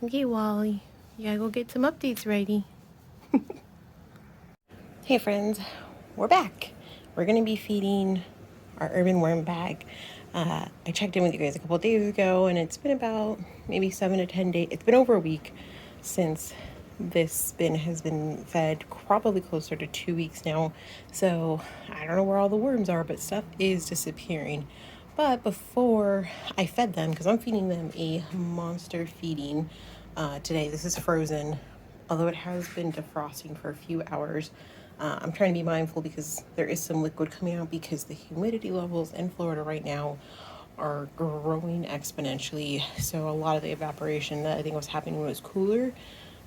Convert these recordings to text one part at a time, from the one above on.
Okay, Wally, you gotta go get some updates ready. Hey friends, we're back. We're gonna be feeding our urban worm bag. I checked in with you guys a couple of days ago, and it's been about maybe 7 to 10 days. It's been over a week since this bin has been fed, probably closer to 2 weeks now. So I don't know where all the worms are, but stuff is disappearing. But before I fed them, because I'm feeding them a monster feeding today, this is frozen, although it has been defrosting for a few hours. I'm trying to be mindful because there is some liquid coming out because the humidity levels in Florida right now are growing exponentially. So a lot of the evaporation that I think was happening when it was cooler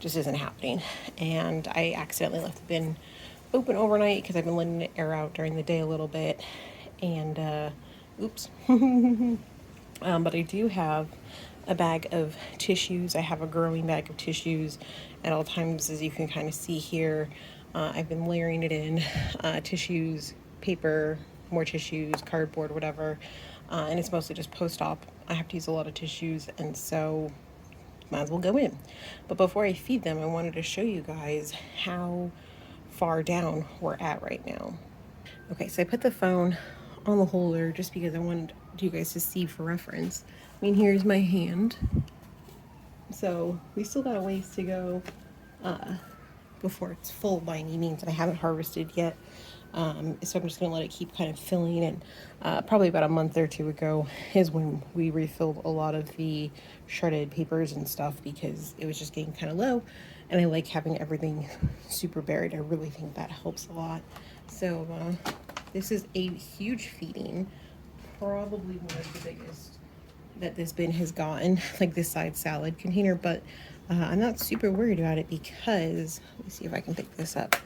just isn't happening. And I accidentally left the bin open overnight because I've been letting it air out during the day a little bit. And oops. But I do have a bag of tissues. I have a growing bag of tissues at all times, as you can kind of see here. I've been layering it in, tissues, paper, more tissues, cardboard, whatever. And it's mostly just post-op. I have to use a lot of tissues, and so might as well go in. But before I feed them, I wanted to show you guys how far down we're at right now. Okay, so I put the phone on the holder just because I wanted you guys to see for reference. I mean, here's my hand. So we still got a ways to go before it's full by any means, and I haven't harvested yet. So I'm just gonna let it keep kind of filling, and probably about a month or two ago is when we refilled a lot of the shredded papers and stuff because it was just getting kind of low, and I like having everything super buried. I really think that helps a lot. So this is a huge feeding, probably one of the biggest that this bin has gotten, like this side salad container, but I'm not super worried about it because, let me see if I can pick this up.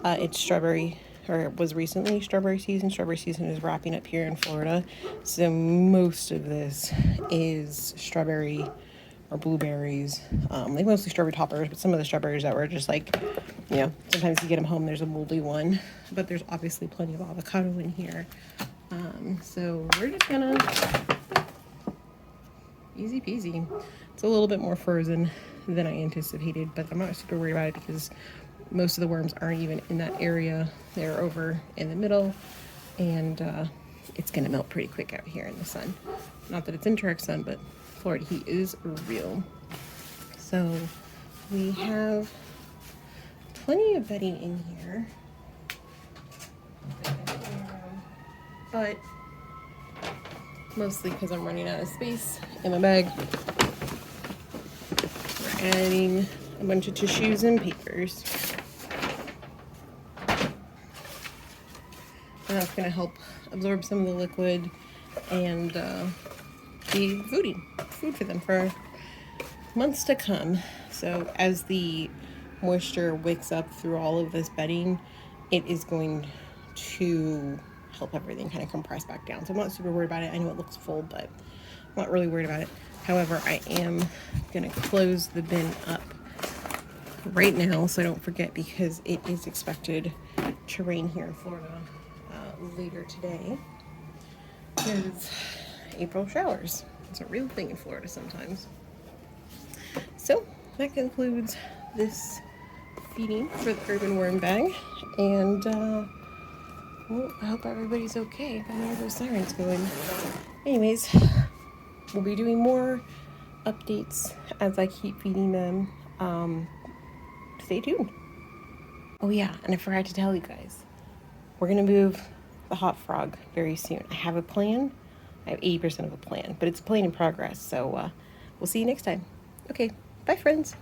It's strawberry, or it was recently strawberry season. Strawberry season is wrapping up here in Florida, so most of this is strawberry or blueberries, like mostly strawberry toppers, but some of the strawberries that were just like, you know, sometimes you get them home, there's a moldy one, but there's obviously plenty of avocado in here. So we're just gonna, easy peasy. It's a little bit more frozen than I anticipated, but I'm not super worried about it because most of the worms aren't even in that area. They're over in the middle, and it's gonna melt pretty quick out here in the sun. Not that it's in direct sun, but Florida heat is real. So we have plenty of bedding in here, but mostly because I'm running out of space in my bag, we're adding a bunch of tissues and papers. And that's going to help absorb some of the liquid and be food for them for months to come. So as the moisture wicks up through all of this bedding, it is going to help everything kind of compress back down. So I'm not super worried about it. I know it looks full, but I'm not really worried about it. However, I am going to close the bin up right now so I don't forget, because it is expected to rain here in Florida later today. Because April showers. It's a real thing in Florida sometimes. So that concludes this feeding for the urban worm bag. And well, I hope everybody's okay. I know those sirens going. Anyways, we'll be doing more updates as I keep feeding them. Stay tuned. Oh yeah, and I forgot to tell you guys, we're gonna move the hot frog very soon. I have a plan. I have 80% of a plan, but it's a plan in progress. So we'll see you next time. Okay, bye friends.